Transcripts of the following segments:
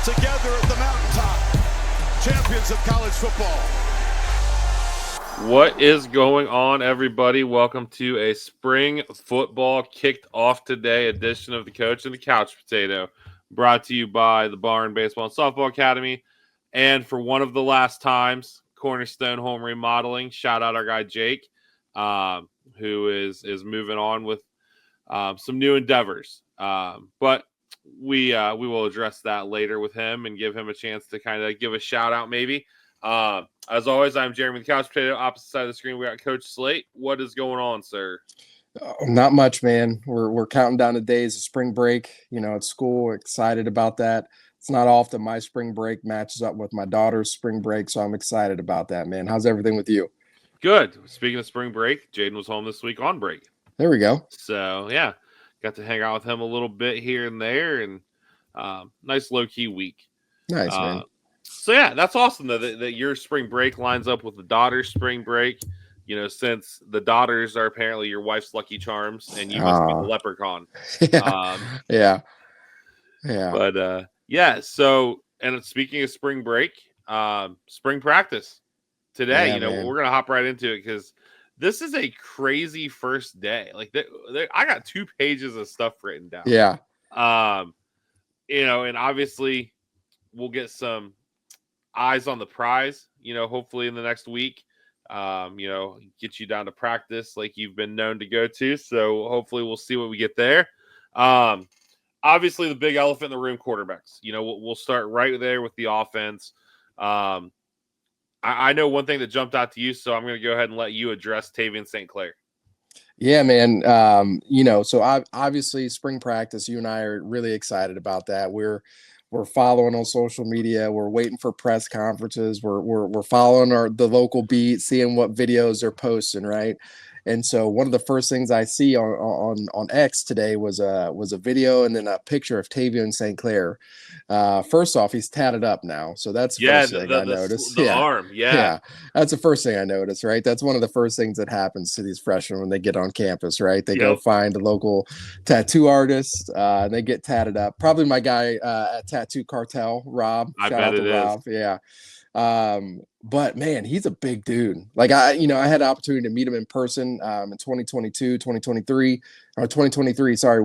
together at the mountaintop, champions of college football. What is going on, everybody? Welcome to a spring football kicked off today edition of the Coach and the Couch Potato, brought to you by the Barn Baseball and Softball Academy. And for one of the last times, Cornerstone Home Remodeling. Shout out our guy Jake, who is moving on with some new endeavors. But we will address that later with him and give him a chance to kind of give a shout out maybe. As always, I'm Jeremy the Couch Potato. Opposite side of the screen, we got Coach Slate. What is going on, sir? Not much, man. We're counting down the days of spring break. At school, excited about that. It's not often my spring break matches up with my daughter's spring break, so I'm excited about that, man. How's everything with you? Good. Speaking of spring break, Jaden was home this week on break. There we go. So, yeah, got to hang out with him a little bit here and there, and nice low-key week. Nice, man. So, yeah, that's awesome, though, that your spring break lines up with the daughter's spring break. Since the daughters are apparently your wife's lucky charms, and you must be the leprechaun. Yeah. But, yeah, so, and speaking of spring break, spring practice today, man. we're going to hop right into it because this is a crazy first day. Like, I got 2 pages of stuff written down. Yeah. And obviously we'll get some eyes on the prize, hopefully in the next week, get you down to practice like you've been known to go to. So hopefully we'll see what we get there. Obviously the big elephant in the room, quarterbacks. We'll start right there with the offense. I know one thing that jumped out to you, so I'm going to go ahead and let you address Tavian St. Clair. Yeah, man. So obviously spring practice, you and I are really excited about that. We're following on social media. We're waiting for press conferences. We're following the local beat, seeing what videos they're posting, right? And so one of the first things I see on X today was a video and then a picture of Tavian St. Clair. First off, he's tatted up now, so that's the first thing I noticed. The arm, yeah, that's the first thing I noticed, right? That's one of the first things that happens to these freshmen when they get on campus, right? They go find a local tattoo artist, and they get tatted up. Probably my guy at Tattoo Cartel, Rob. Shout out to Rob. Yeah. But man, he's a big dude. Like I had the opportunity to meet him in person in 2023. Sorry.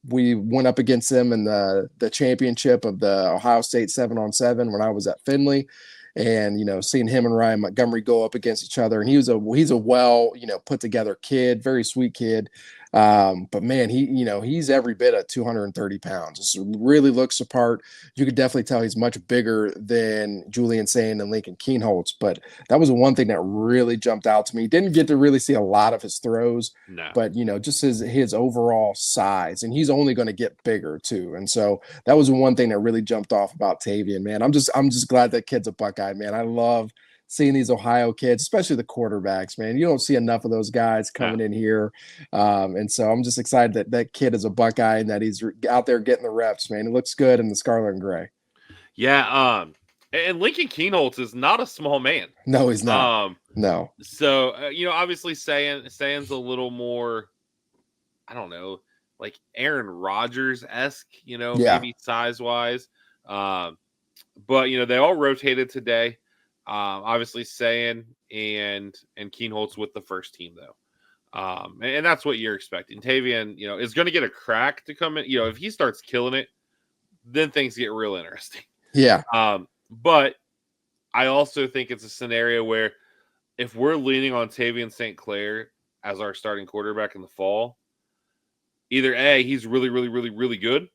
We went up against him in the championship of the Ohio State 7-on-7 when I was at Findlay. And, seeing him and Ryan Montgomery go up against each other, and he's a well, put together kid, very sweet kid. But man, he's every bit of 230 pounds. This really looks the part. You could definitely tell he's much bigger than Julian Sayin and Lincoln Kienholz. But that was the one thing that really jumped out to me. Didn't get to really see a lot of his throws, but just his overall size, and he's only going to get bigger too. And so that was the one thing that really jumped off about Tavian, man. I'm just glad that kid's a Buckeye, man. I love seeing these Ohio kids, especially the quarterbacks, man. You don't see enough of those guys coming in here. And so I'm just excited that kid is a Buckeye and that he's out there getting the reps, man. It looks good in the scarlet and gray. Yeah. And Lincoln Kienholz is not a small man. No, he's not. No. So, obviously Sayin's a little more, I don't know, like Aaron Rodgers-esque, maybe size-wise. But, they all rotated today. Obviously Sayin and Kienholz with the first team though. And that's what you're expecting. Tavian, is going to get a crack to come in. If he starts killing it, then things get real interesting. Yeah. But I also think it's a scenario where if we're leaning on Tavian St. Clair as our starting quarterback in the fall, either A, he's really, really, really, really good,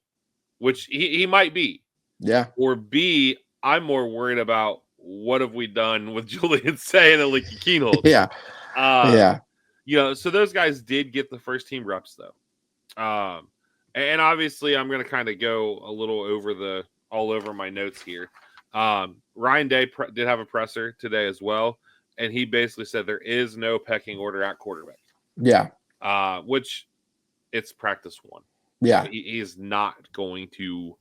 which he might be. Yeah. Or B, I'm more worried about what have we done with Julian Sayin and Lincoln Kienholz. Yeah. So those guys did get the first team reps though. And obviously I'm going to kind of go a little all over my notes here. Ryan Day did have a presser today as well. And he basically said there is no pecking order at quarterback. Yeah. Which it's practice one. Yeah. He is not going to,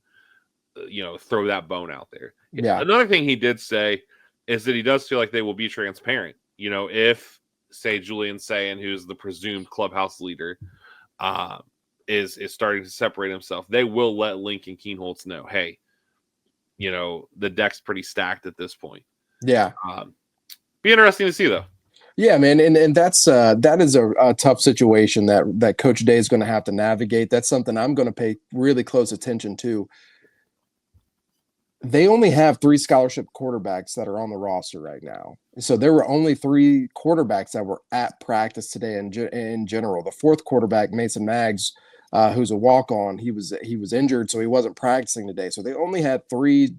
throw that bone out there. Yeah. Another thing he did say is that he does feel like they will be transparent. If, say, Julian Sayin, who's the presumed clubhouse leader, is starting to separate himself, they will let Lincoln Kienholz know, hey, the deck's pretty stacked at this point. Yeah. Be interesting to see though. Yeah, man, and that is a tough situation that Coach Day is going to have to navigate. That's something I'm going to pay really close attention to. They only have 3 scholarship quarterbacks that are on the roster right now. So there were only 3 quarterbacks that were at practice today in general. The 4th quarterback, Mason Maggs, who's a walk-on, he was injured, so he wasn't practicing today. So they only had 3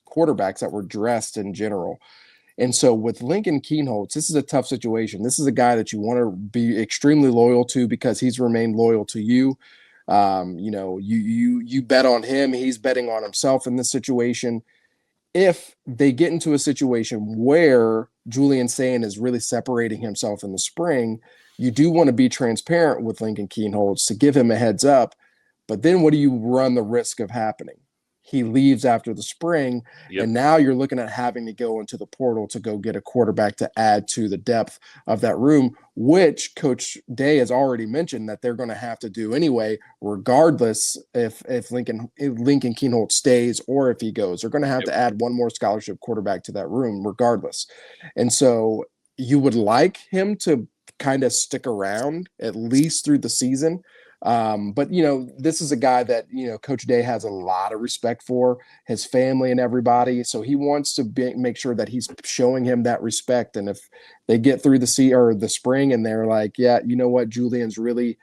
quarterbacks that were dressed in general. And so with Lincoln Kienholz, this is a tough situation. This is a guy that you want to be extremely loyal to because he's remained loyal to you. You bet on him. He's betting on himself in this situation. If they get into a situation where Julian Sayin is really separating himself in the spring, you do want to be transparent with Lincoln Kienholz to give him a heads up. But then what do you run the risk of happening? He leaves after the spring, and now you're looking at having to go into the portal to go get a quarterback to add to the depth of that room, which Coach Day has already mentioned that they're going to have to do anyway, regardless if Lincoln Kienholz stays or if he goes. They're going to have to add one more scholarship quarterback to that room regardless. And so you would like him to kind of stick around at least through the season. But this is a guy that Coach Day has a lot of respect for, his family and everybody. So he wants to make sure that he's showing him that respect. And if they get through the spring and they're like, yeah, you know what, Julian's really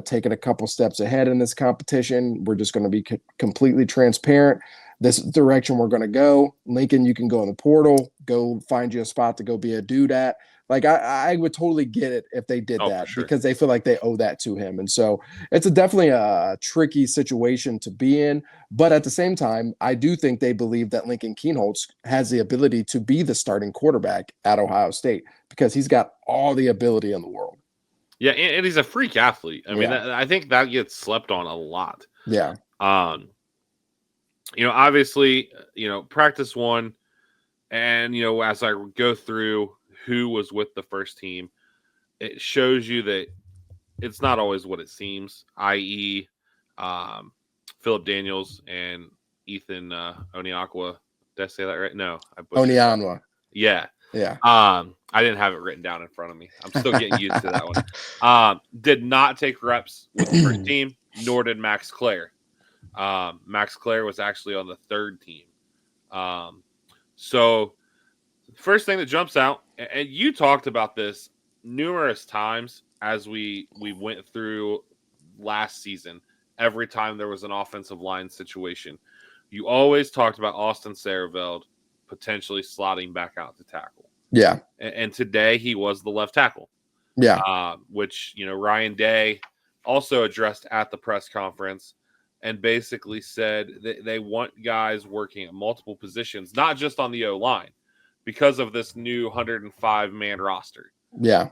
taking a couple steps ahead in this competition. We're just going to be completely transparent. This is the direction we're going to go. Lincoln, you can go in the portal, go find you a spot to go be a dude at. Like I would totally get it if they did that because they feel like they owe that to him. And so it's definitely a tricky situation to be in. But at the same time, I do think they believe that Lincoln Kienholz has the ability to be the starting quarterback at Ohio State because he's got all the ability in the world. Yeah, and he's a freak athlete. I mean, I think that gets slept on a lot. Yeah. Obviously, practice 1, and as I go through who was with the first team, it shows you that it's not always what it seems, i.e. Philip Daniels and Ethan Oniakwa. Did I say that right? No. Onianwa. Yeah. Yeah. I didn't have it written down in front of me. I'm still getting used to that one. Did not take reps with the first team, nor did Max Clare. Max Clare was actually on the 3rd team. So first thing that jumps out, and you talked about this numerous times as we went through last season, every time there was an offensive line situation, you always talked about Austin Sareveld potentially slotting back out to tackle. Yeah. And today he was the left tackle. Yeah. Which, Ryan Day also addressed at the press conference and basically said that they want guys working at multiple positions, not just on the O-line, because of this new 105-man roster. Yeah.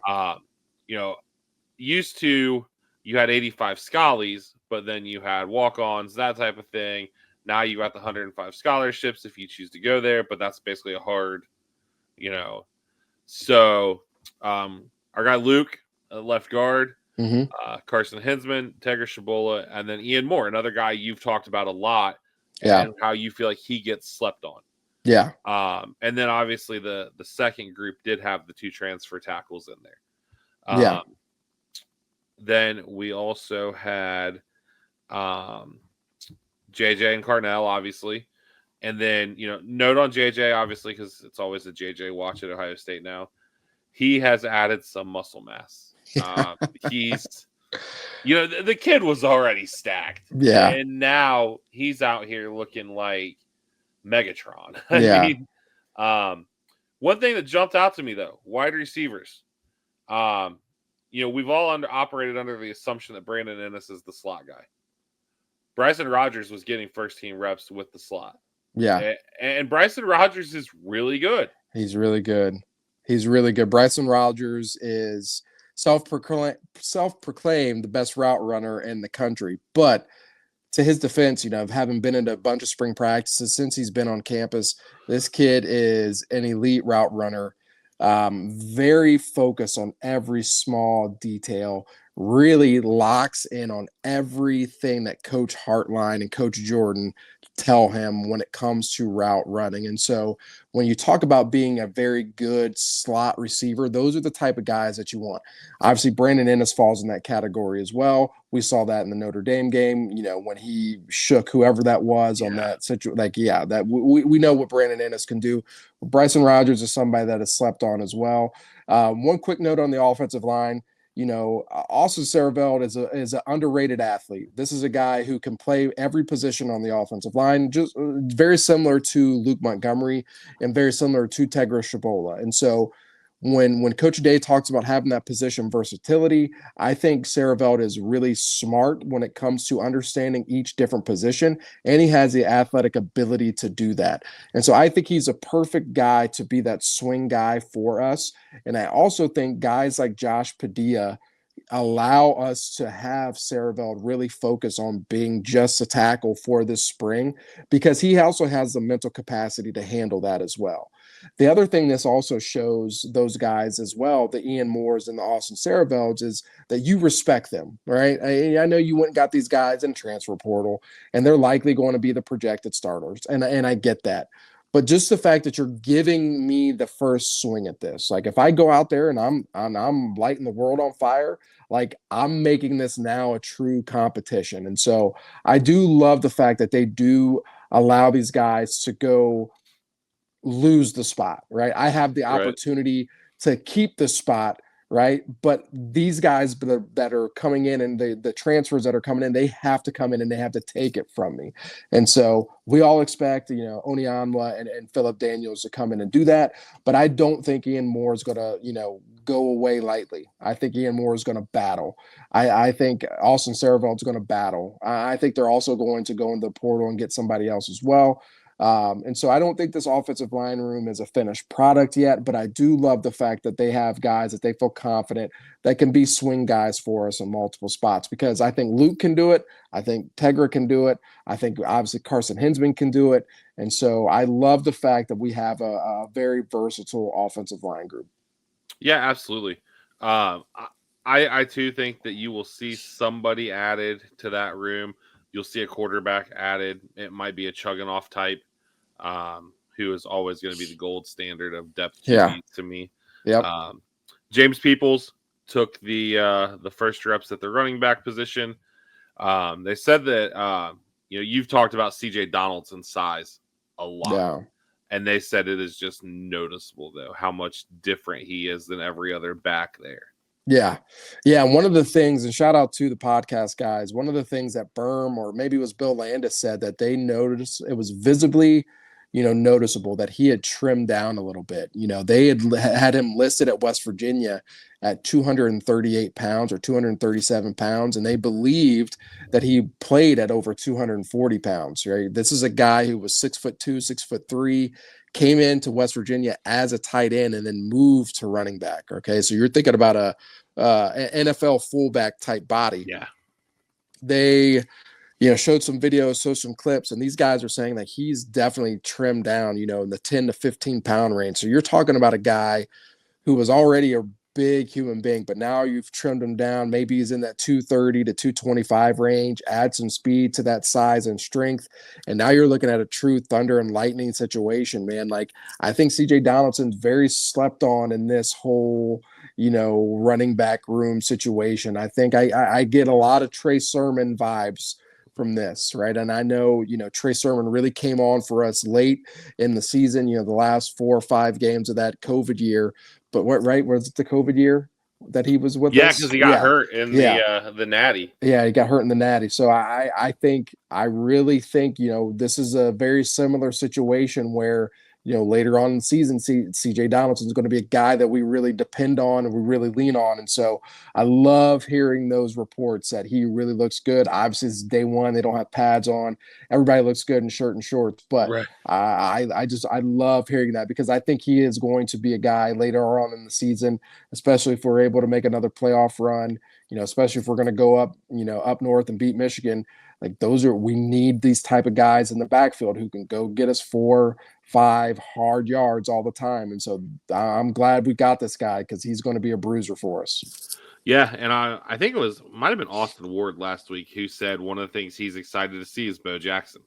Used to you had 85 schollies, but then you had walk-ons, that type of thing. Now you got the 105 scholarships if you choose to go there, but that's basically a hard, So our guy Luke, left guard, Carson Hinsman, Tegra Shabola, and then Ian Moore, another guy you've talked about a lot, and how you feel like he gets slept on. Yeah. And then obviously the second group did have the 2 transfer tackles in there. Then we also had JJ and Carnell, obviously. And then, note on JJ, obviously, because it's always a JJ watch at Ohio State now. He has added some muscle mass. He's, the kid was already stacked. Yeah. And now he's out here looking like Megatron. Yeah. I mean, one thing that jumped out to me, though, wide receivers. We've all operated under the assumption that Brandon Ennis is the slot guy. Bryson Rogers was getting first-team reps with the slot. Yeah. And Bryson Rogers is really good. He's really good. Bryson Rogers is self-proclaimed the best route runner in the country. But to his defense, having been in a bunch of spring practices since he's been on campus, this kid is an elite route runner. Very focused on every small detail, really locks in on everything that Coach Hartline and Coach Jordan tell him when it comes to route running. And so when you talk about being a very good slot receiver, those are the type of guys that you want. Obviously, Brandon Ennis falls in that category as well. We saw that in the Notre Dame game, when he shook whoever that was on that situation. That we know what Brandon Ennis can do. Bryson Rodgers is somebody that is slept on as well. One quick note on the offensive line. Austin Sareveld is an underrated athlete. This is a guy who can play every position on the offensive line, just very similar to Luke Montgomery and very similar to Tegra Shabola. And so when Coach Day talks about having that position versatility, I think Sareveld is really smart when it comes to understanding each different position, and he has the athletic ability to do that. And so I think he's a perfect guy to be that swing guy for us. And I also think guys like Josh Padilla allow us to have Sareveld really focus on being just a tackle for this spring, because he also has the mental capacity to handle that as well. The other thing this also shows those guys as well, the Ian Moores and the Austin Saravelds, is that you respect them, right? I know you went and got these guys in transfer portal, and they're likely going to be the projected starters, and I get that. But just the fact that you're giving me the first swing at this, like if I go out there and I'm lighting the world on fire, like I'm making this now a true competition. And so I do love the fact that they do allow these guys to go lose the spot, right? I have the opportunity to keep the spot, right? But these guys that are coming in, and the transfers that are coming in, they have to come in and they have to take it from me. And so we all expect, Onyeama and Philip Daniels to come in and do that. But I don't think Ian Moore is going to, go away lightly. I think Ian Moore is going to battle. I think Austin Sareveld is going to battle. I think they're also going to go into the portal and get somebody else as well. And so I don't think this offensive line room is a finished product yet, but I do love the fact that they have guys that they feel confident that can be swing guys for us in multiple spots, because I think Luke can do it. I think Tegra can do it. I think obviously Carson Hinsman can do it. And so I love the fact that we have a very versatile offensive line group. Yeah, absolutely. I too think that you will see somebody added to that room. You'll see a quarterback added. It might be a chugging off type, who is always going to be the gold standard of depth QB to me. Yep. James Peoples took the first reps at the running back position. They said that you've talked about CJ Donaldson's size a lot. Yeah. And they said it is just noticeable, though, how much different he is than every other back there. Yeah. Yeah. One of the things, and shout out to the podcast guys, one of the things that Berm, or maybe it was Bill Landis, said that they noticed, it was visibly, noticeable that he had trimmed down a little bit. They had him listed at West Virginia at 238 pounds or 237 pounds, and they believed that he played at over 240 pounds, right? This is a guy who was 6'2", 6'3", came into West Virginia as a tight end and then moved to running back. Okay. So you're thinking about an NFL fullback type body. Yeah. They, showed some videos, showed some clips, and these guys are saying that he's definitely trimmed down, in the 10 to 15 pound range. So you're talking about a guy who was already a big human being, but now you've trimmed him down. Maybe he's in that 230 to 225 range, add some speed to that size and strength. And now you're looking at a true thunder and lightning situation, man. Like, I think CJ Donaldson's very slept on in this whole, running back room situation. I think I get a lot of Trey Sermon vibes from this, right? And I know, Trey Sermon really came on for us late in the season, the last 4 or 5 games of that COVID year. But was it the COVID year that he was with us? Yeah, because he got hurt in the Natty. Yeah, he got hurt in the Natty. So I really think, this is a very similar situation where, later on in the season, CJ Donaldson is going to be a guy that we really depend on and we really lean on. And so I love hearing those reports that he really looks good. Obviously, it's day one. They don't have pads on. Everybody looks good in shirt and shorts. But I love hearing that, because I think he is going to be a guy later on in the season, especially if we're able to make another playoff run, especially if we're going to go up, up north and beat Michigan. Like, we need these type of guys in the backfield who can go get us 4-5 hard yards all the time. And so I'm glad we got this guy, because he's going to be a bruiser for us. Yeah, and I think it might have been Austin Ward last week who said one of the things he's excited to see is Bo Jackson.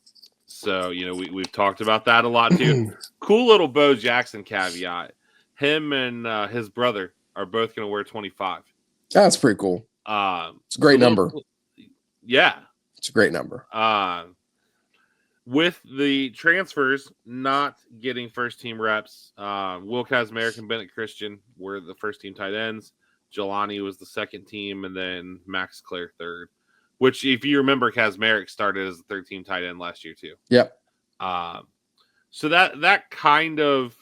So, we've talked about that a lot too. Cool little Bo Jackson caveat. Him and his brother are both going to wear 25. That's pretty cool. It's a great number. Yeah. It's a great number. With the transfers not getting first-team reps, Will Kazmarek and Bennett Christian were the first-team tight ends. Jelani was the second team, and then Max Clare third. Which, if you remember, Kazmarek started as the third-team tight end last year too. Yep. So that kind of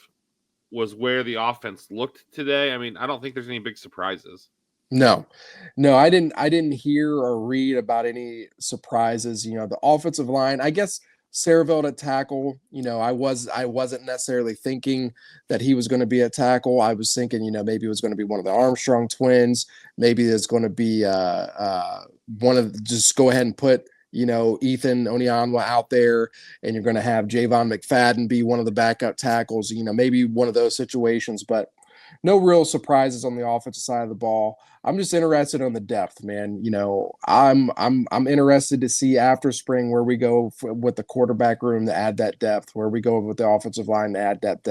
was where the offense looked today. I mean, I don't think there's any big surprises. No, I didn't hear or read about any surprises. The offensive line, I guess Saraville at tackle, I wasn't necessarily thinking that he was going to be at tackle. I was thinking, maybe it was going to be one of the Armstrong twins. Maybe there's going to be just go ahead and put, Ethan Onyanwa out there, and you're going to have Javon McFadden be one of the backup tackles, maybe one of those situations, but no real surprises on the offensive side of the ball. I'm just interested on the depth, man. I'm interested to see after spring where we go with the quarterback room to add that depth, where we go with the offensive line to add that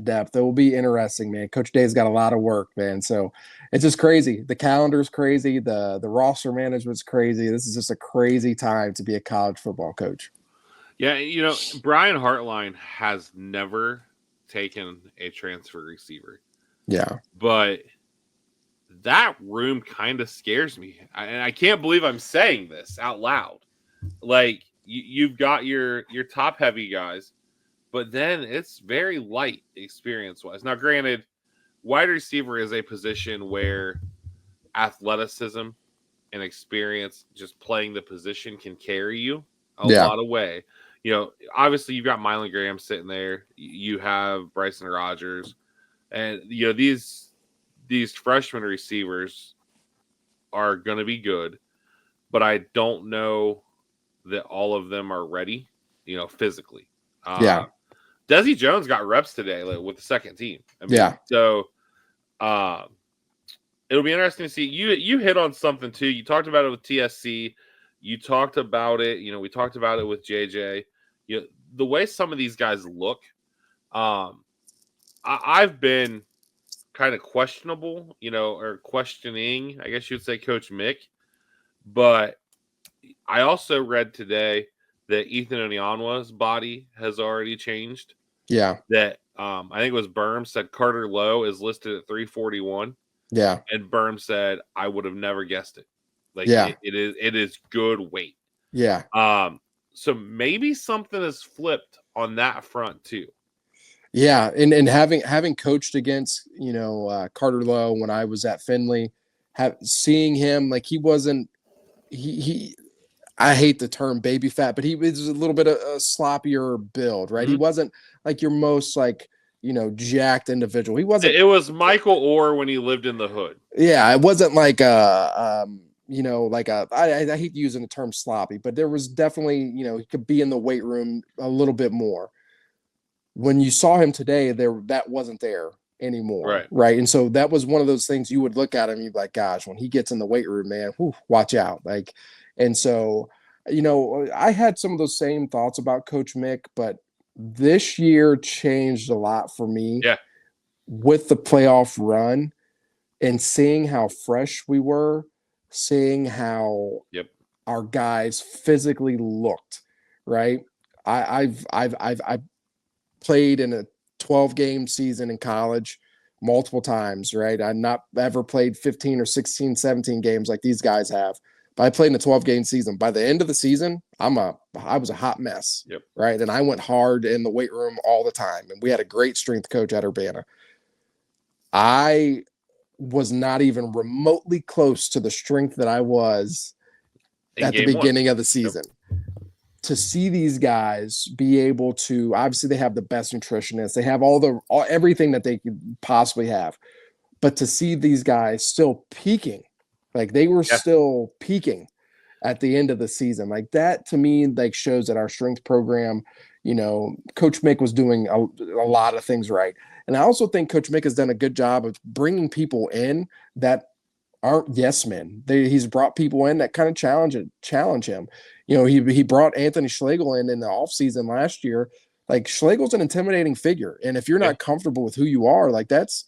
depth. It will be interesting, man. Coach Day's got a lot of work, man. So it's just crazy. The calendar's crazy. The roster management's crazy. This is just a crazy time to be a college football coach. Yeah, Brian Hartline has never taken a transfer receiver. Yeah. But that room kind of scares me. And I can't believe I'm saying this out loud. Like, you've got your top heavy guys, but then it's very light experience-wise. Now, granted, wide receiver is a position where athleticism and experience just playing the position can carry you a lot of way. Obviously you've got Mylan Graham sitting there. You have Bryson Rogers, and these freshman receivers are going to be good, but I don't know that all of them are ready, physically. Desi Jones got reps today with the second team. So it'll be interesting to see. You hit on something too. You talked about it with TSC. You talked about it. We talked about it with JJ. The way some of these guys look, I've been kind of questionable, or questioning, I guess you'd say, Coach Mick. But I also read today that Ethan Onyanwa's body has already changed. Yeah. That I think it was Berm said Carter Lowe is listed at 341. Yeah. And Berm said, I would have never guessed it. It is good weight. Yeah. So maybe something has flipped on that front too. Yeah, and having coached against Carter Lowe when I was at Findlay, seeing him, like, he wasn't he I hate the term baby fat, but he was a little bit of a sloppier build, right? Mm-hmm. He wasn't like your most jacked individual. He wasn't. It was Michael Orr when he lived in the hood. Yeah, it wasn't like I hate using the term sloppy, but there was definitely, he could be in the weight room a little bit more. When you saw him today, that wasn't there anymore. Right. And so that was one of those things you would look at him, you'd be like, gosh, when he gets in the weight room, man, watch out. And so, I had some of those same thoughts about Coach Mick, but this year changed a lot for me. Yeah. With the playoff run and seeing how fresh we were, seeing how our guys physically looked, right? I've played in a 12-game season in college multiple times, right? I've not ever played 15 or 16, 17 games like these guys have. But I played in a 12-game season. By the end of the season, I was a hot mess, right? And I went hard in the weight room all the time. And we had a great strength coach at Urbana. I was not even remotely close to the strength that I was at the beginning of the season. To see these guys be able to, obviously they have the best nutritionists, they have everything that they could possibly have, but to see these guys still peaking, like they were still peaking at the end of the season, like that to me, shows that our strength program, Coach Mick was doing a lot of things right. And I also think Coach Mick has done a good job of bringing people in that aren't yes men. He's brought people in that kind of challenge him. You know, he brought Anthony Schlegel in the offseason last year. Like, Schlegel's an intimidating figure, and if you're not comfortable with who you are, like, that's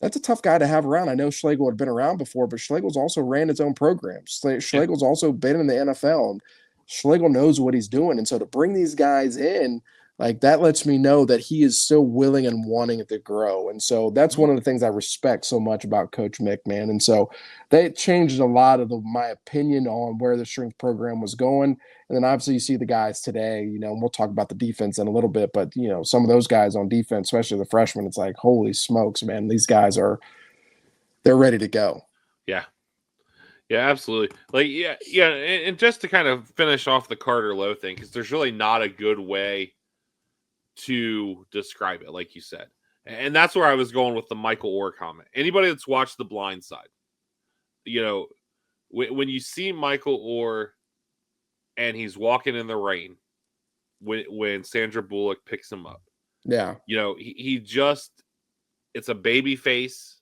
a tough guy to have around. I know Schlegel had been around before, but Schlegel's also ran his own program. Schlegel's also been in the NFL, and Schlegel knows what he's doing. And so to bring these guys in, like, that lets me know that he is still willing and wanting to grow. And so that's one of the things I respect so much about Coach Mick, man. And so that changed a lot of my opinion on where the strength program was going. And then obviously you see the guys today, you know, and we'll talk about the defense in a little bit, but, you know, some of those guys on defense, especially the freshmen, it's like, holy smokes, man, these guys they're ready to go. Yeah. Yeah, absolutely. Like, yeah. And just to kind of finish off the Carter Lowe thing, because there's really not a good way to describe it, like you said. And that's where I was going with the Michael Orr comment. Anybody that's watched The Blind Side, you know, when you see Michael Orr and he's walking in the rain when Sandra Bullock picks him up. Yeah. You know, he just, it's a baby face,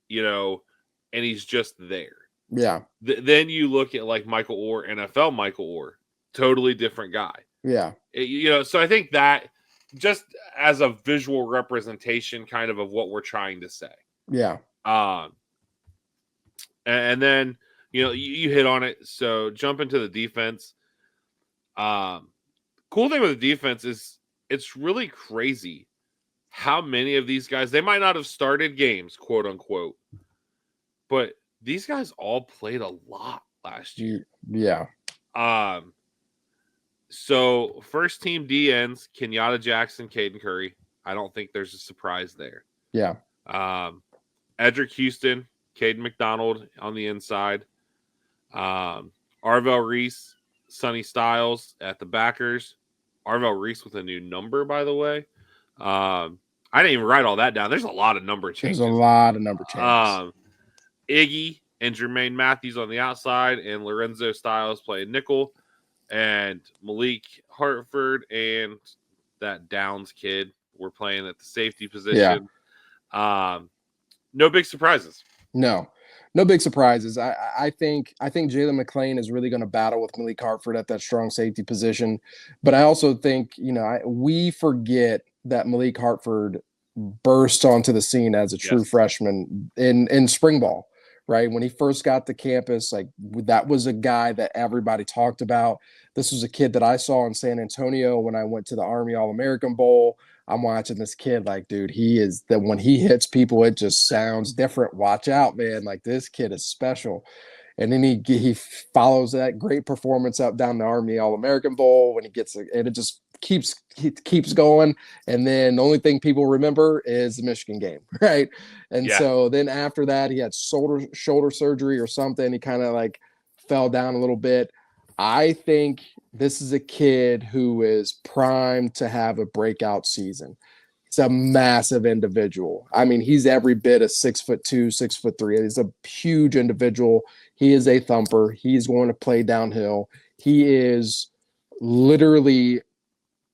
you know, and he's just there. Yeah. Then you look at like Michael Orr, NFL Michael Orr, totally different guy. Yeah. You know, so I think that just as a visual representation kind of what we're trying to say. Yeah. And then, you know, you hit on it. So jump into the defense. Cool thing with the defense is it's really crazy how many of these guys, they might not have started games, quote unquote, but these guys all played a lot last year. Yeah. So first team DNs, Kenyatta Jackson, Caden Curry. I don't think there's a surprise there. Yeah. Edric Houston, Caden McDonald on the inside. Arvell Reese, Sonny Styles at the backers. Arvell Reese with a new number, by the way. I didn't even write all that down. There's a lot of number changes. There's a lot of number changes. Iggy and Jermaine Matthews on the outside, and Lorenzo Styles playing nickel, and Malik Hartford and that Downs kid were playing at the safety position. Yeah. No big surprises. No big surprises. I think Jalen McClain is really going to battle with Malik Hartford at that strong safety position. But I also think, you know, we forget that Malik Hartford burst onto the scene as a true freshman in spring ball, right? When he first got to campus, like, that was a guy that everybody talked about. This was a kid that I saw in San Antonio when I went to the Army All-American Bowl. I'm watching this kid, like, dude, he is that when he hits people, it just sounds different. Watch out, man. Like, this kid is special. And then he follows that great performance up down the Army All-American Bowl when he gets it, and it just keeps going. And then the only thing people remember is the Michigan game, right? And so then after that, he had shoulder surgery or something. He kind of like fell down a little bit. I think this is a kid who is primed to have a breakout season. He's a massive individual. I mean, he's every bit of 6'2", 6'3". He's a huge individual. He is a thumper. He's going to play downhill. He is literally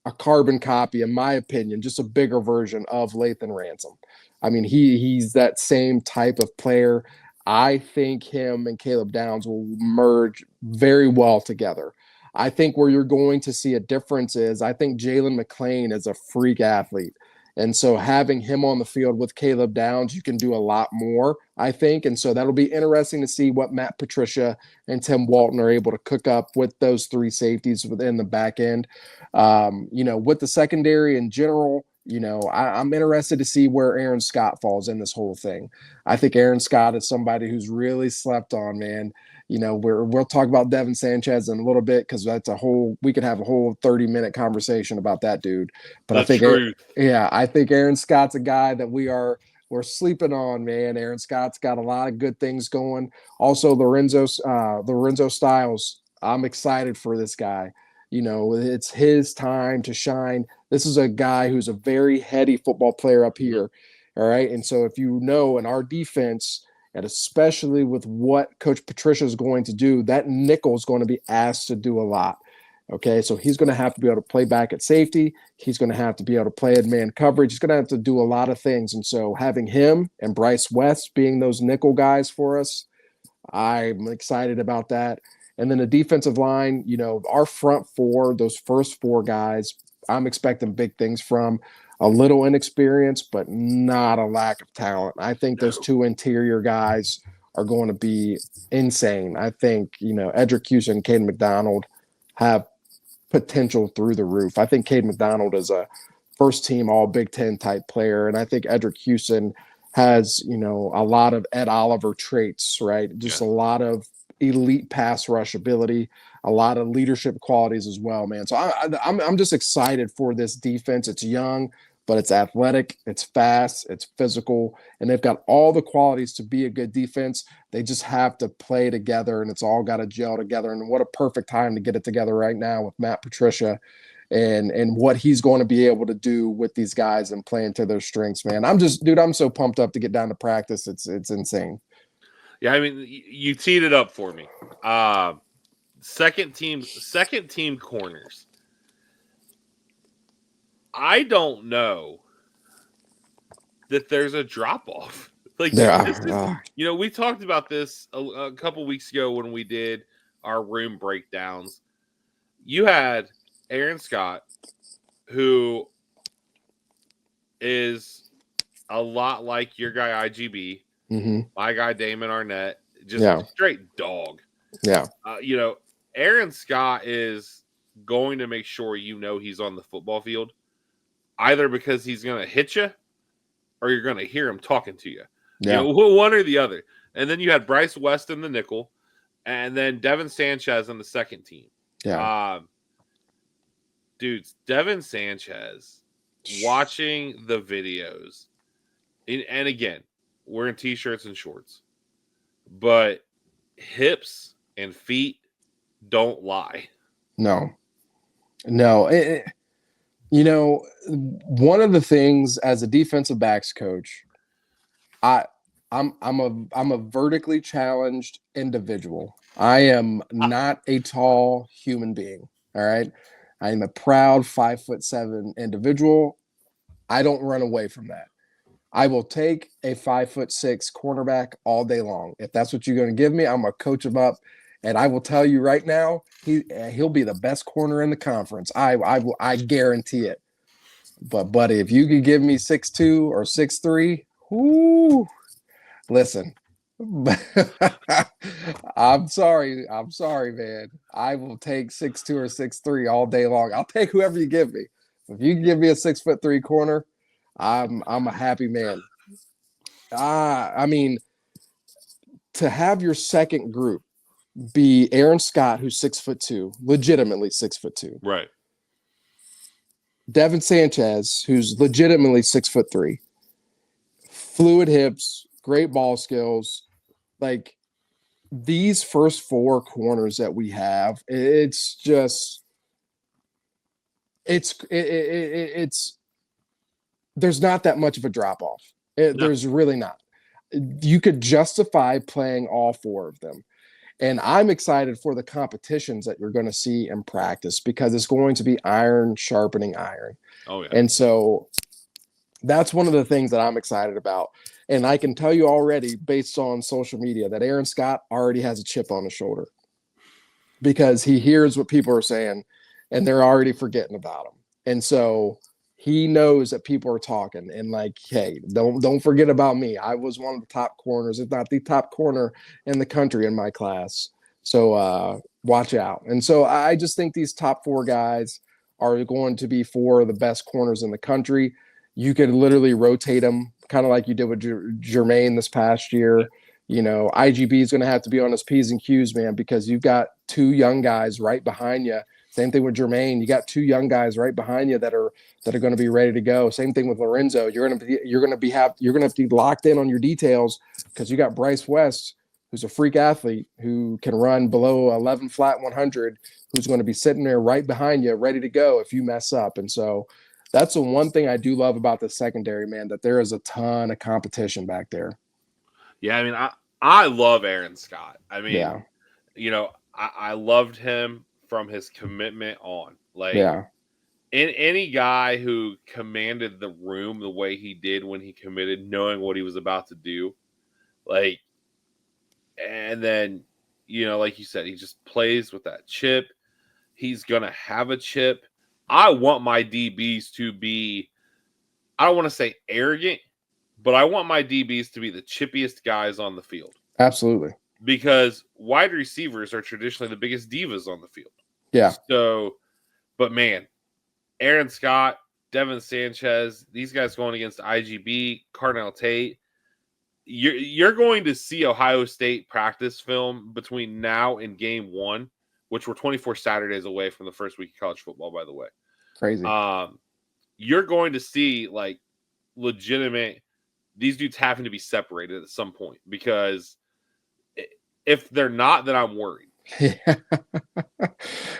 a carbon copy, in my opinion, just a bigger version of Lathan Ransom. I mean, he's that same type of player. I think him and Caleb Downs will merge very well together. I think where you're going to see a difference is I think Jalen McClain is a freak athlete. And so having him on the field with Caleb Downs, you can do a lot more, I think. And so that'll be interesting to see what Matt Patricia and Tim Walton are able to cook up with those three safeties within the back end. You know, with the secondary in general, you know, I'm interested to see where Aaron Scott falls in this whole thing. I think Aaron Scott is somebody who's really slept on, man. You know, we'll talk about Devin Sanchez in a little bit because we could have a whole 30-minute conversation about that dude. But I think Aaron Scott's a guy that we're sleeping on, man. Aaron Scott's got a lot of good things going. Also, Lorenzo Styles. I'm excited for this guy. You know, it's his time to shine. This is a guy who's a very heady football player up here. All right. And so if you know, in our defense, and especially with what Coach Patricia is going to do, that nickel is going to be asked to do a lot. Okay. So he's going to have to be able to play back at safety. He's going to have to be able to play at man coverage. He's going to have to do a lot of things. And so having him and Bryce West being those nickel guys for us, I'm excited about that. And then the defensive line, our front four, those first four guys, I'm expecting big things from. A little inexperience, but not a lack of talent. I think those two interior guys are going to be insane. I think, Edric Houston and Caden McDonald have potential through the roof. I think Caden McDonald is a first team all Big Ten type player. And I think Edric Houston has, a lot of Ed Oliver traits, right? Just a lot of elite pass rush ability, a lot of leadership qualities as well, man. So I'm just excited for this defense. It's young, but it's athletic, it's fast, it's physical, and they've got all the qualities to be a good defense. They just have to play together, and it's all got to gel together. And what a perfect time to get it together right now with Matt Patricia and what he's going to be able to do with these guys and playing to their strengths, man. I'm so pumped up to get down to practice. It's insane. Yeah, I mean, you teed it up for me. Second team corners. I don't know that there's a drop off. We talked about this a couple weeks ago when we did our room breakdowns. You had Aaron Scott, who is a lot like your guy IGB, my guy Damon Arnett, just a straight dog. Yeah. Aaron Scott is going to make sure he's on the football field, either because he's going to hit you or you're going to hear him talking to you. Yeah. One or the other. And then you had Bryce West in the nickel, and then Devin Sanchez on the second team. Yeah. Dudes, Devin Sanchez, watching the videos, and again, we're in t-shirts and shorts, but hips and feet don't lie. No. One of the things as a defensive backs coach, I'm a vertically challenged individual. I am not a tall human being. All right. I am a proud 5'7" individual. I don't run away from that. I will take a 5'6" cornerback all day long. If that's what you're going to give me, I'm going to coach him up. And I will tell you right now, he'll be the best corner in the conference. I guarantee it. But buddy, if you could give me 6'2" or 6'3", whoo, listen. I'm sorry, man. I will take 6'2" or 6'3" all day long. I'll take whoever you give me. If you can give me a 6'3" corner, I'm a happy man. I mean, to have your second group be Aaron Scott, who's 6'2", legitimately 6'2", right? Devin Sanchez, who's legitimately 6'3", fluid hips, great ball skills. Like these first four corners that we have, it's there's not that much of a drop off. There's really not. You could justify playing all four of them. And I'm excited for the competitions that you're going to see in practice because it's going to be iron sharpening iron. Oh, yeah. And so that's one of the things that I'm excited about. And I can tell you already, based on social media, that Aaron Scott already has a chip on his shoulder because he hears what people are saying and they're already forgetting about him. And so he knows that people are talking and like, hey, don't forget about me. I was one of the top corners, if not the top corner in the country in my class. So watch out. And so I just think these top four guys are going to be four of the best corners in the country. You could literally rotate them kind of like you did with Jermaine this past year. IGB is going to have to be on his P's and Q's, man, because you've got two young guys right behind you. Same thing with Jermaine. You got two young guys right behind you that are going to be ready to go. Same thing with Lorenzo. You're going to have to be locked in on your details because you got Bryce West, who's a freak athlete who can run below 11 flat 100, who's going to be sitting there right behind you, ready to go if you mess up. And so that's the one thing I do love about the secondary, man, that there is a ton of competition back there. Yeah, I mean, I love Aaron Scott. I mean, I loved him from his commitment on. Like, any guy who commanded the room the way he did when he committed, knowing what he was about to do, like, And then, like you said, he just plays with that chip. He's going to have a chip. I want my DBs to be, I don't want to say arrogant, but I want my DBs to be the chippiest guys on the field. Absolutely. Because wide receivers are traditionally the biggest divas on the field. Yeah. So, but man, Aaron Scott, Devin Sanchez, these guys going against IGB, Cardinal Tate. You're going to see Ohio State practice film between now and game 1, which we're 24 Saturdays away from the first week of college football, by the way. Crazy. You're going to see like legitimate, these dudes having to be separated at some point, because if they're not, then I'm worried.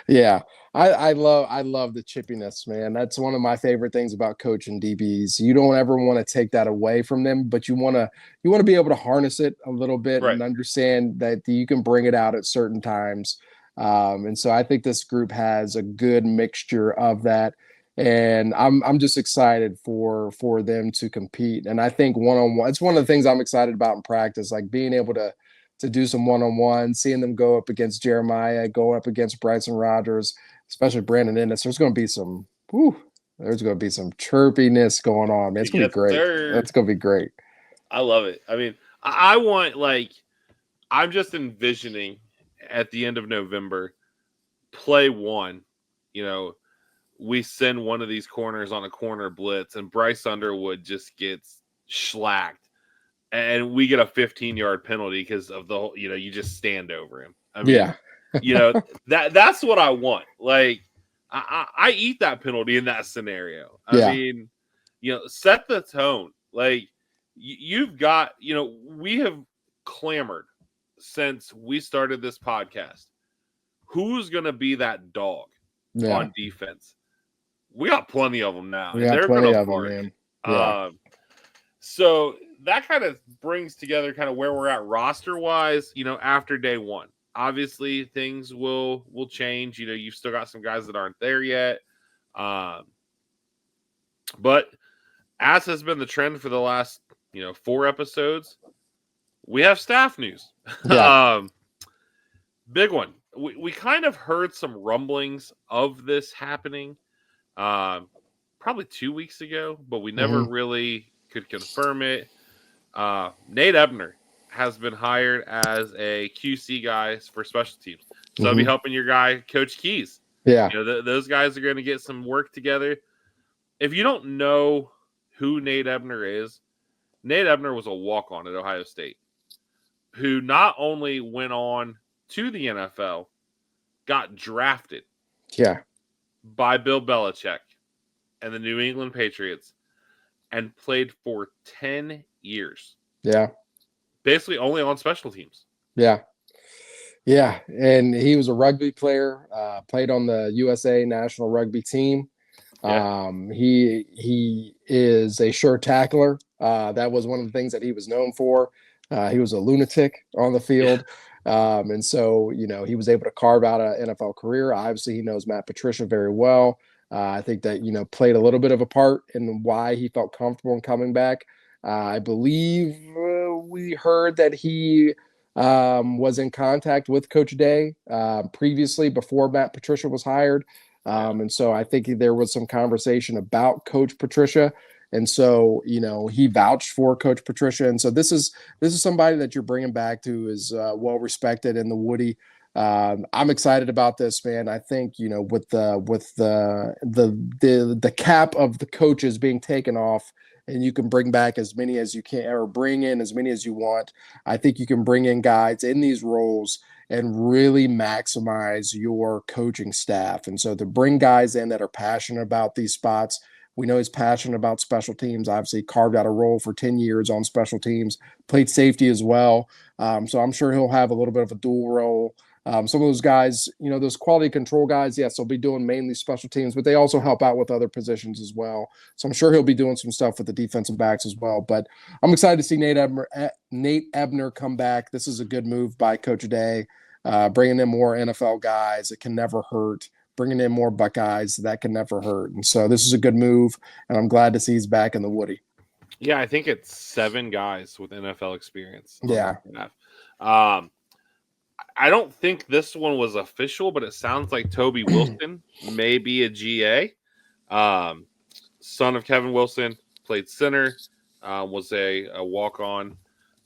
Yeah. I love the chippiness, man. That's one of my favorite things about coaching DBs. You don't ever want to take that away from them, but you want to be able to harness it a little bit, Right. And understand that you can bring it out at certain times. And so I think this group has a good mixture of that. And I'm just excited for them to compete. And I think one-on-one, it's one of the things I'm excited about in practice, like being able to do some one-on-one, seeing them go up against Jeremiah, go up against Bryson Rogers, especially Brandon Ennis. There's going to be some chirpiness going on, man. It's going to be great. It's going to be great. I love it. I mean, I want, like, I'm just envisioning at the end of November, play 1, we send one of these corners on a corner blitz and Bryce Underwood just gets shellacked and we get a 15-yard penalty because of the whole, you just stand over him. I mean, yeah. that's what I want. Like, I eat that penalty in that scenario. I mean, set the tone. Like, you've got, we have clamored since we started this podcast. Who's going to be that dog on defense? We got plenty of them now. We got plenty of them, man. Yeah. So that kind of brings together kind of where we're at roster-wise, after day 1. Obviously, things will change. You've still got some guys that aren't there yet. But as has been the trend for the last, 4 episodes, we have staff news. Yeah. Big one. We kind of heard some rumblings of this happening probably 2 weeks ago, but we never really could confirm it. Nate Ebner has been hired as a QC guy for special teams. So I'll be helping your guy, Coach Keys. Yeah. Those guys are going to get some work together. If you don't know who Nate Ebner is, Nate Ebner was a walk-on at Ohio State who not only went on to the NFL, got drafted by Bill Belichick and the New England Patriots and played for 10 years. Yeah. Basically only on special teams. Yeah. Yeah. And he was a rugby player, played on the USA national rugby team. Yeah. He is a sure tackler. That was one of the things that he was known for. He was a lunatic on the field. And so, he was able to carve out an NFL career. Obviously, he knows Matt Patricia very well. I think that, played a little bit of a part in why he felt comfortable in coming back. I believe we heard that he was in contact with Coach Day previously before Matt Patricia was hired. And so I think there was some conversation about Coach Patricia. And so, he vouched for Coach Patricia. And so this is somebody that you're bringing back who is well respected in the Woody. I'm excited about this, man. I think, with the cap of the coaches being taken off, and you can bring back as many as you can, or bring in as many as you want. I think you can bring in guys in these roles and really maximize your coaching staff. And so to bring guys in that are passionate about these spots, we know he's passionate about special teams, obviously carved out a role for 10 years on special teams, played safety as well. So I'm sure he'll have a little bit of a dual role. Some of those guys, those quality control guys, yes, they'll be doing mainly special teams, but they also help out with other positions as well. So I'm sure he'll be doing some stuff with the defensive backs as well. But I'm excited to see Nate Ebner come back. This is a good move by Coach Day, bringing in more NFL guys. It can never hurt. Bringing in more Buckeyes, that can never hurt. And so this is a good move, and I'm glad to see he's back in the Woody. Yeah, I think it's 7 guys with NFL experience on Yeah. that staff. I don't think this one was official, but it sounds like Toby Wilson may be a GA. Son of Kevin Wilson, played center, was a walk-on.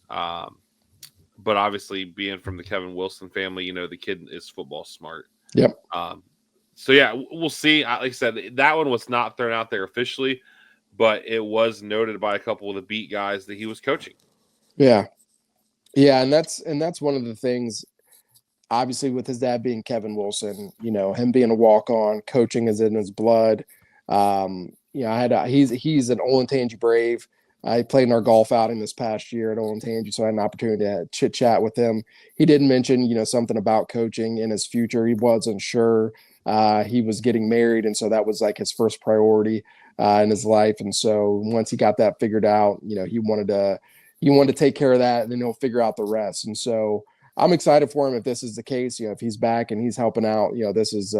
But obviously, being from the Kevin Wilson family, the kid is football smart. Yep. So, yeah, we'll see. Like I said, that one was not thrown out there officially, but it was noted by a couple of the beat guys that he was coaching. Yeah. Yeah, and that's one of the things, obviously, with his dad being Kevin Wilson, him being a walk-on, coaching is in his blood. He's an Olentangy Brave. I played in our golf outing this past year at Olentangy, so I had an opportunity to chit-chat with him. He did mention, something about coaching in his future. He wasn't sure. He was getting married, and so that was like his first priority in his life. And so once he got that figured out, he wanted to take care of that, and then he'll figure out the rest. And so I'm excited for him if this is the case. If he's back and he's helping out, this is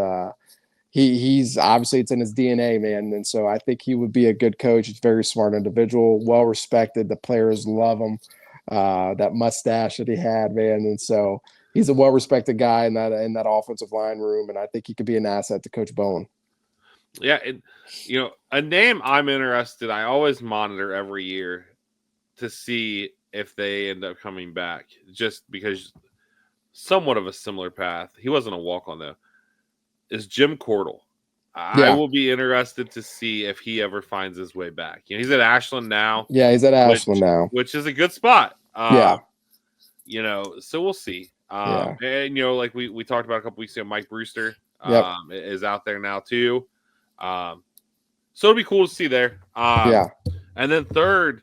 he's obviously, it's in his DNA, man. And so I think he would be a good coach. He's a very smart individual, well respected. The players love him. That mustache that he had, man. And so he's a well respected guy in that offensive line room, and I think he could be an asset to Coach Bowen. Yeah, a name I'm interested. I always monitor every year to see if they end up coming back, just because somewhat of a similar path. He wasn't a walk-on though. Is Jim Cordell. I will be interested to see if he ever finds his way back. He's at Ashland now. Yeah, he's at Ashland now, which is a good spot. So we'll see. And like we talked about a couple weeks ago, Mike Brewster is out there now too. So it'll be cool to see there. And then third,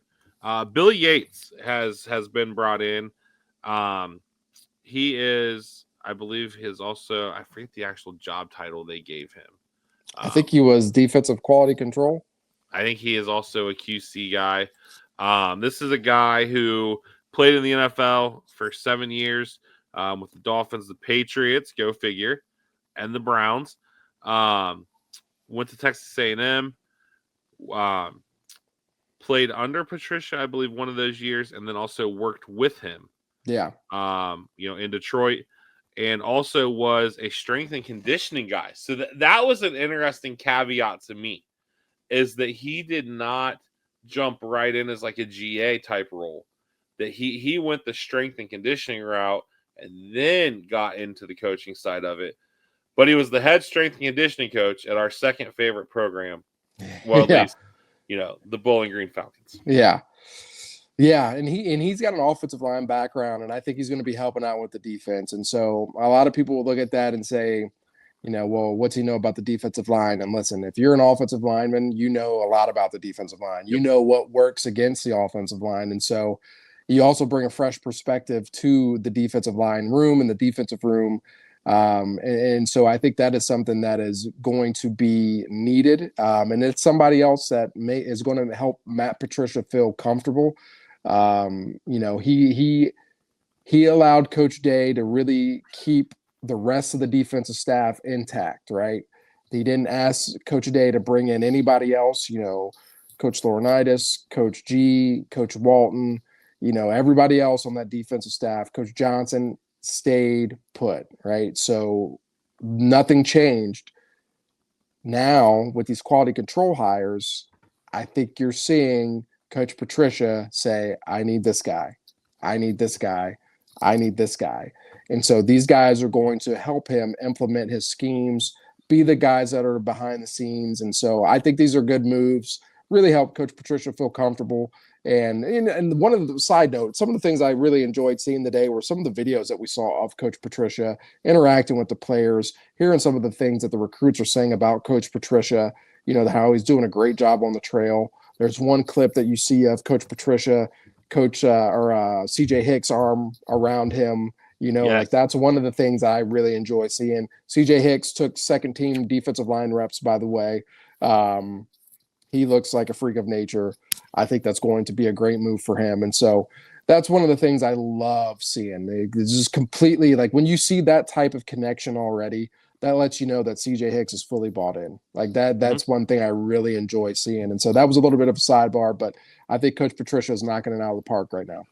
Billy Yates has been brought in. He is, I believe, I forget the actual job title they gave him. I think he was defensive quality control. I think he is also a QC guy. This is a guy who played in the NFL for 7 years with the Dolphins, the Patriots, go figure, and the Browns. Went to Texas A&M. Played under Patricia, I believe, one of those years, and then also worked with him. Yeah. In Detroit, and also was a strength and conditioning guy. So that was an interesting caveat to me, is that he did not jump right in as like a GA type role. That he went the strength and conditioning route and then got into the coaching side of it. But he was the head strength and conditioning coach at our second favorite program. Well, at least, the Bowling Green Falcons. Yeah. Yeah, and he's got an offensive line background, and I think he's going to be helping out with the defense. And so a lot of people will look at that and say, well, what's he know about the defensive line? And listen, if you're an offensive lineman, you know a lot about the defensive line. You know what works against the offensive line. And so you also bring a fresh perspective to the defensive line room and the defensive room. And so I think that is something that is going to be needed. And it's somebody else that is going to help Matt Patricia feel comfortable. He allowed Coach Day to really keep the rest of the defensive staff intact, right? He didn't ask Coach Day to bring in anybody else, Coach Laurinaitis, Coach G, Coach Walton, everybody else on that defensive staff, Coach Johnson stayed put, right? So nothing changed. Now with these quality control hires, I think you're seeing Coach Patricia say, I need this guy. I need this guy. I need this guy. And so these guys are going to help him implement his schemes, be the guys that are behind the scenes. And so I think these are good moves, really help Coach Patricia feel comfortable. And one of the side notes, some of the things I really enjoyed seeing today were some of the videos that we saw of Coach Patricia interacting with the players, hearing some of the things that the recruits are saying about Coach Patricia, how he's doing a great job on the trail. There's one clip that you see of Coach Patricia, CJ Hicks' arm around him. Like that's one of the things I really enjoy seeing. CJ Hicks took second team defensive line reps, by the way. He looks like a freak of nature. I think that's going to be a great move for him. And so that's one of the things I love seeing. It's just completely like when you see that type of connection already, that lets you know that CJ Hicks is fully bought in. Like that's one thing I really enjoy seeing. And so that was a little bit of a sidebar, but I think Coach Patricia is knocking it out of the park right now.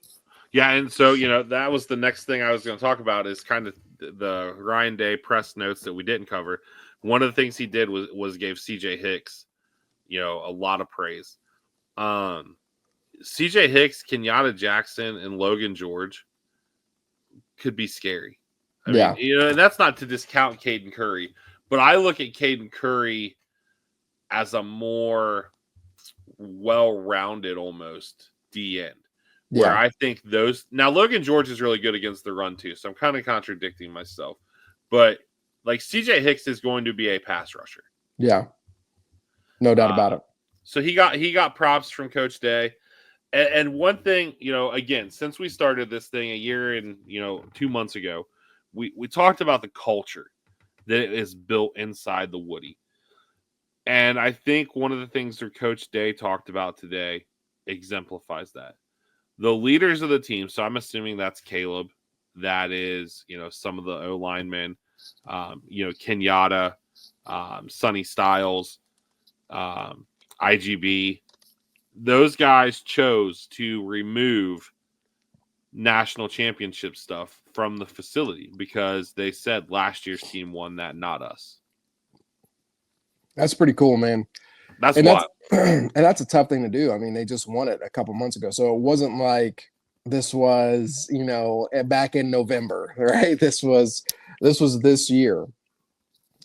Yeah, and so, that was the next thing I was going to talk about is kind of the Ryan Day press notes that we didn't cover. One of the things he did was gave CJ Hicks, a lot of praise. CJ Hicks, Kenyatta Jackson, and Logan George could be scary. I mean, and that's not to discount Caden Curry, but I look at Caden Curry as a more well-rounded almost D end. Where I think now Logan George is really good against the run too, so I'm kind of contradicting myself. But like CJ Hicks is going to be a pass rusher. Yeah. No doubt about it. So he got props from Coach Day. And one thing, again, since we started this thing a year and 2 months ago, we talked about the culture that is built inside the Woody. And I think one of the things that Coach Day talked about today exemplifies that. The leaders of the team, so I'm assuming that's Caleb, that is, some of the O linemen, Kenyatta, Sonny Styles, IGB. Those guys chose to remove national championship stuff from the facility because they said last year's team won that, not us. That's pretty cool, man. That's a tough thing to do. I mean, they just won it a couple months ago. So it wasn't like this was, back in November, right? This was this year.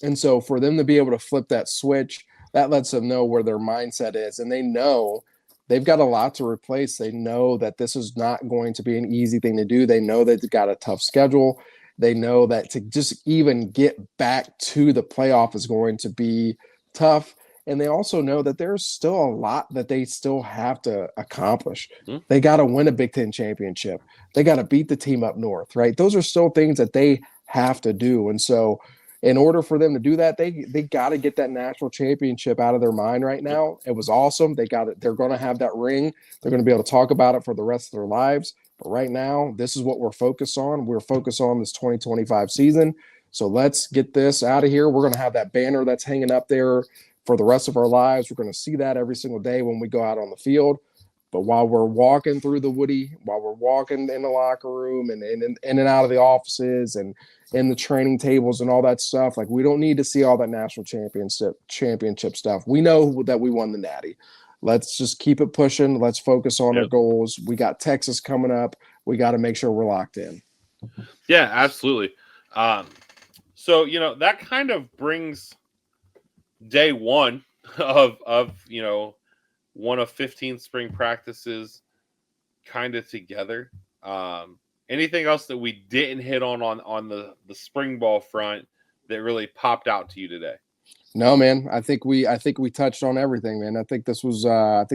And so for them to be able to flip that switch, that lets them know where their mindset is. And they know they've got a lot to replace. They know that this is not going to be an easy thing to do. They know they've got a tough schedule. They know that to just even get back to the playoff is going to be tough. And they also know that there's still a lot that they still have to accomplish. Mm-hmm. They got to win a Big Ten championship. They got to beat the team up north, right? Those are still things that they have to do. And so in order for them to do that, they got to get that national championship out of their mind right now. It was awesome. They got it. They're going to have that ring. They're going to be able to talk about it for the rest of their lives. But right now, this is what we're focused on. We're focused on this 2025 season. So let's get this out of here. We're going to have that banner that's hanging up there for the rest of our lives. We're going to see that every single day when we go out on the field. But while we're walking through the Woody, while we're walking in the locker room and in and out of the offices and in the training tables and all that stuff, like we don't need to see all that national championship stuff. We know that we won the Natty. Let's just keep it pushing. Let's focus on our goals. We got Texas coming up. We got to make sure we're locked in. Yeah, absolutely. So, that kind of brings day one of one of 15 spring practices kind of together. Anything else that we didn't hit on the spring ball front that really popped out to you today? No, man. I think we touched on everything, man. I think this was a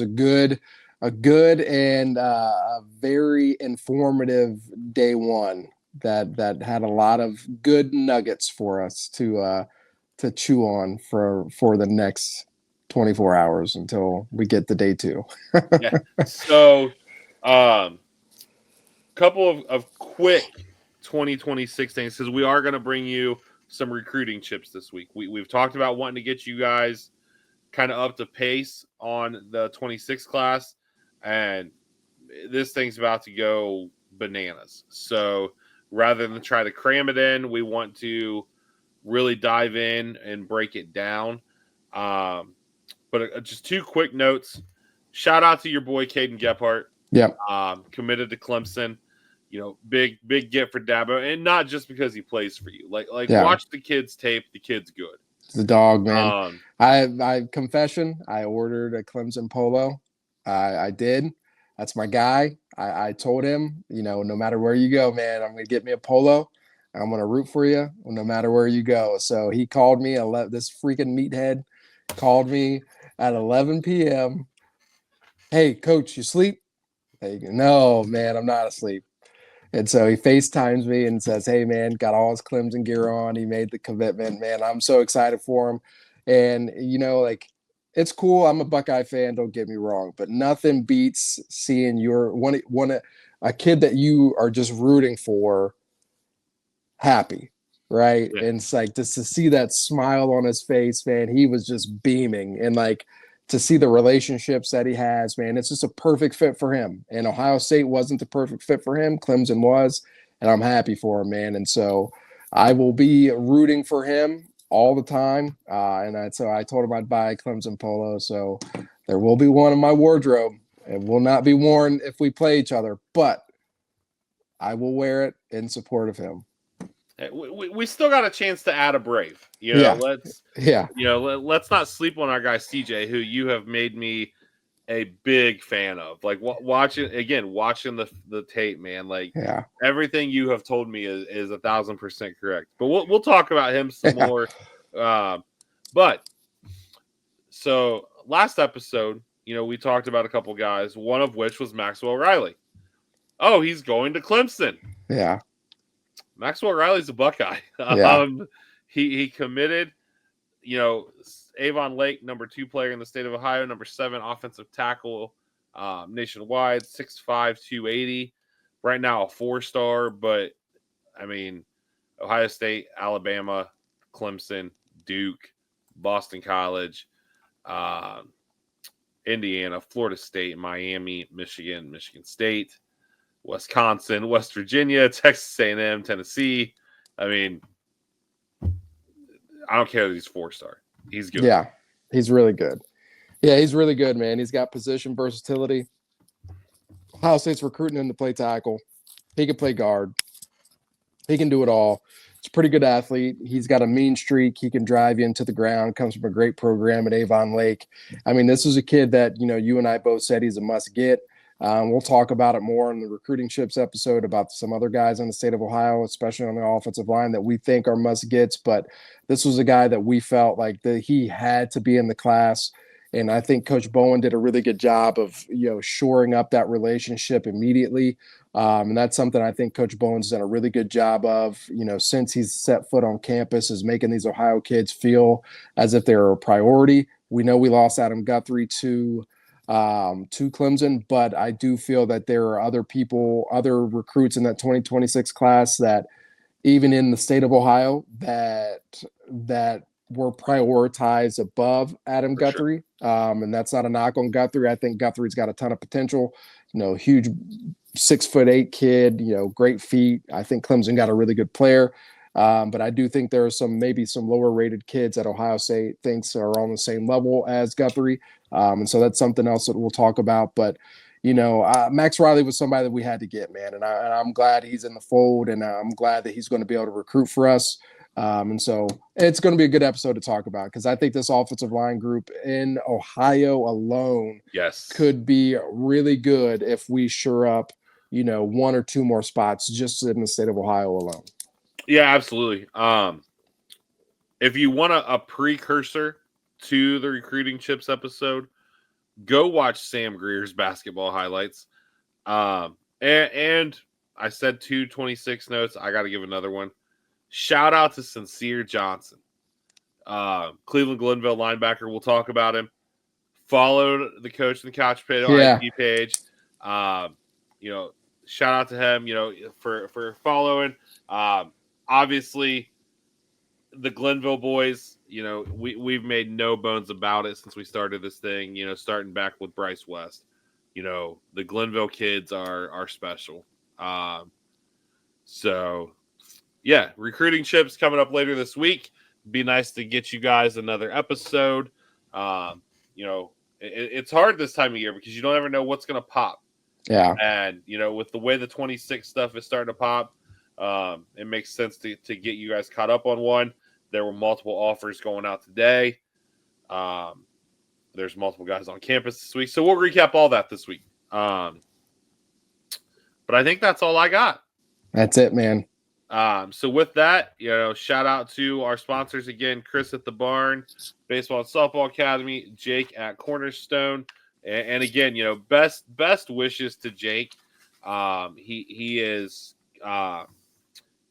good and a very informative day one that had a lot of good nuggets for us to chew on for the next 24 hours until we get to day two. Yeah. So, couple of quick 2026 things, because we are going to bring you some recruiting chips this week. We've talked about wanting to get you guys kind of up to pace on the 26 class, and this thing's about to go bananas. So rather than try to cram it in, we want to really dive in and break it down. But just two quick notes. Shout out to your boy Caden Gephardt. Yeah. Committed to Clemson. Big get for Dabo, and not just because he plays for you. Watch the kid's tape. The kid's good. It's the dog, man. I confession. I ordered a Clemson polo. I did. That's my guy. I told him, no matter where you go, man, I'm gonna get me a polo. I'm gonna root for you no matter where you go. So he called me. This freaking meathead called me at 11 p.m. Hey, coach, you sleep? Hey, no, man, I'm not asleep. And so he FaceTimes me and says, hey, man, got all his Clemson gear on. He made the commitment, man. I'm so excited for him. And, it's cool. I'm a Buckeye fan. Don't get me wrong. But nothing beats seeing a kid that you are just rooting for happy, right? Yeah. And it's like just to see that smile on his face, man, he was just beaming. And to see the relationships that he has, man, it's just a perfect fit for him. And Ohio State wasn't the perfect fit for him. Clemson was, and I'm happy for him, man. And so I will be rooting for him all the time. So I told him I'd buy a Clemson polo. So there will be one in my wardrobe. It will not be worn if we play each other, but I will wear it in support of him. We still got a chance to add a Brave. Let's not sleep on our guy CJ, who you have made me a big fan of. Like watching the tape, man. Like everything you have told me is 1,000% correct. But we'll talk about him some more. But so last episode, we talked about a couple guys, one of which was Maxwell Riley. Oh, he's going to Clemson. Yeah. Maxwell Riley's a Buckeye. Yeah. He committed, Avon Lake, number 2 player in the state of Ohio, number 7 offensive tackle nationwide, 6'5", 280. Right now a 4-star, but I mean, Ohio State, Alabama, Clemson, Duke, Boston College, Indiana, Florida State, Miami, Michigan State, Wisconsin, West Virginia, Texas A&M, Tennessee. I mean, I don't care that he's 4-star. He's good. Yeah, he's really good. Yeah, he's really good, man. He's got position versatility. Ohio State's recruiting him to play tackle. He can play guard. He can do it all. He's a pretty good athlete. He's got a mean streak. He can drive you into the ground. Comes from a great program at Avon Lake. I mean, this is a kid that, you and I both said he's a must-get. We'll talk about it more in the recruiting chips episode about some other guys in the state of Ohio, especially on the offensive line that we think are must-gets. But this was a guy that we felt like that he had to be in the class. And I think Coach Bowen did a really good job of, shoring up that relationship immediately. And that's something I think Coach Bowen's done a really good job of, since he's set foot on campus, is making these Ohio kids feel as if they're a priority. We know we lost Adam Guthrie to Clemson, but I do feel that there are other recruits in that 2026 class that even in the state of Ohio that were prioritized above Adam Guthrie. Sure. And that's not a knock on Guthrie. I think Guthrie's got a ton of potential, huge 6'8" kid, great feet. I think Clemson got a really good player. But I do think there are maybe some lower rated kids that Ohio State thinks are on the same level as Guthrie. And so that's something else that we'll talk about. But, Max Riley was somebody that we had to get, man. And I'm glad he's in the fold, and I'm glad that he's going to be able to recruit for us. And so it's going to be a good episode to talk about, because I think this offensive line group in Ohio alone could be really good if we shore up, 1 or 2 more spots just in the state of Ohio alone. Yeah, absolutely. If you want a precursor to the recruiting chips episode, go watch Sam Greer's basketball highlights. And I said 226 notes. I got to give another one. Shout out to Sincere Johnson, Cleveland Glenville linebacker. We'll talk about him. Followed the Coach in the Couch Potato IG page. Shout out to him. For following. Obviously, the Glenville boys, we've made no bones about it since we started this thing, starting back with Bryce West. The Glenville kids are special. So, yeah, recruiting chips coming up later this week. Be nice to get you guys another episode. It's hard this time of year because you don't ever know what's going to pop. Yeah. And, with the way the 26 stuff is starting to pop, it makes sense to get you guys caught up on one. There were multiple offers going out today. There's multiple guys on campus this week. So we'll recap all that this week. But I think that's all I got. That's it, man. So with that, shout out to our sponsors again, Chris at the Barn, Baseball and Softball Academy, Jake at Cornerstone. And again, best wishes to Jake. He is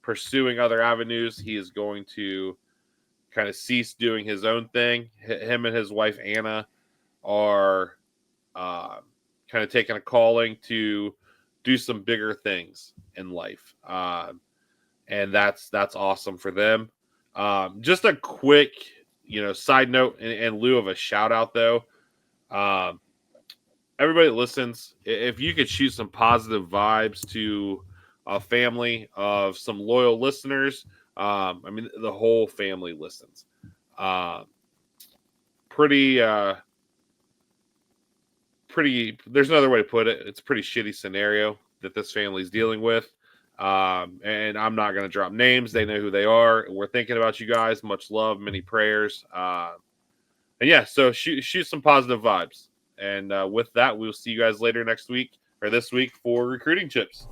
pursuing other avenues. He is going to kind of cease doing his own thing. Him and his wife Anna are kind of taking a calling to do some bigger things in life, and that's awesome for them. Just a quick side note in lieu of a shout out though, Everybody that listens, if you could shoot some positive vibes to a family of some loyal listeners, I mean, the whole family listens. Pretty, there's another way to put it. It's a pretty shitty scenario that this family's dealing with. And I'm not going to drop names. They know who they are. We're thinking about you guys. Much love, many prayers. And yeah, so shoot some positive vibes. And with that, we'll see you guys later next week or this week for Recruiting Chips.